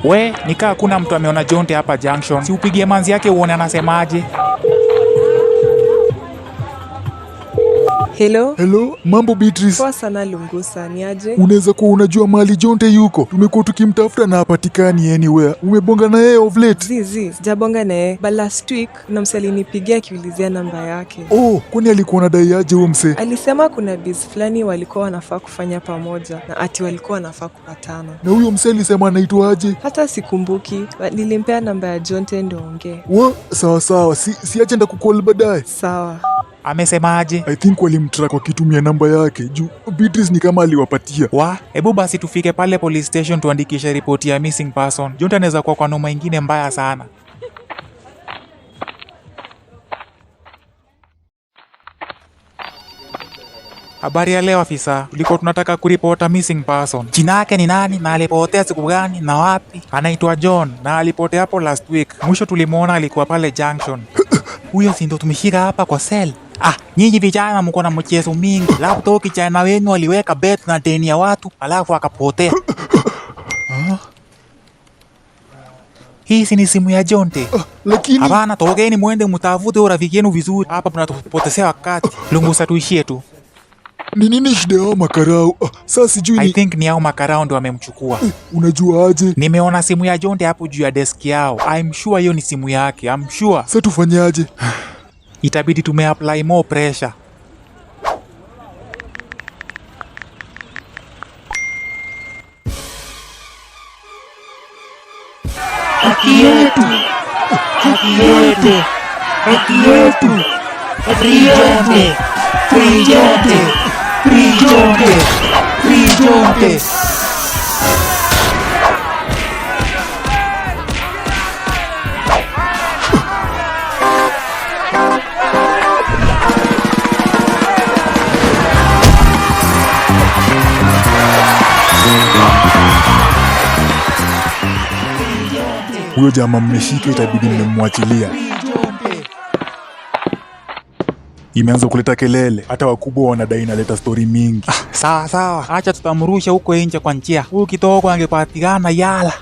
We, nikaa kuna mtu ameona Jonte hapa junction. Si upigie manzi yake uone anasemaje. Hello? Hello, mambo Beatrice. Poa sana Lungusa, ni aje? Unaweza kuwa unajua mahali Jonte yuko? Tumekuwa tukimtafuta na hapatikani anywhere. Umebonga na yeye of late? Zizi, sijabonga na yeye. But last week, kuna mse alinipigia akiulizia namba yake. Oh, kwani alikuwa anadai aje huyo mse? Alisema kuna biz fulani walikuwa wanafaa kufanya pamoja na ati walikuwa wanafaa kupatana. Na huyo mse alisema anaitwa aje? Hata sikumbuki, nilimpea namba ya Jonte ndo ongee. Sawa sawa, si acha ndakukall baadaye. Sawa. Amesemaje? I think walimtrack wakitumia namba yake. Juu Beatrice ni kama aliwapatia. Hebu basi tufike pale police station tuandikishe ripoti ya missing person. Jonte anaweza kuwa kwa noma ingine mbaya sana. Habari ya leo afisa. Tulikuwa tunataka kuripota missing person. Jina yake ni nani na alipotea siku gani na wapi? Anaitwa John na alipotea hapo last week. Mwisho tulimuona alikuwa pale junction. Huyo si ndo tumeshika hapa kwa cell. Nyinyi vijana mko na mchezo mingi. Labda kijana wenu aliweka bet na deni ya watu alafu akapotea. Hii si ni simu ya Jonte. Lakini hapana, tokeni muende mtafute rafiki yenu vizuri. Hapa tunatupotezea wakati. Lungusa, tuishie tu. Ni nini shida yao makarau? Sasa sijui I think ni hao makarau ndo wamemchukua. Unajua aje? Nimeona simu ya Jonte hapo juu ya desk yao. I'm sure hiyo ni simu yake. I'm sure. Sasa tufanyaje? Itabidi tumeapply more pressure. Haki yetu, haki yetu, haki yetu, Free Jonte, Free Jonte, Free Jonte, Free Jonte. Huyo jamaa mmeshika, itabidi mmemwachilia. Imeanza kuleta kelele, hata wakubwa wanadai inaleta story mingi. Sawa, acha tutamrusha huko nje kwa njia. Huyu kitoko angepatikana yala.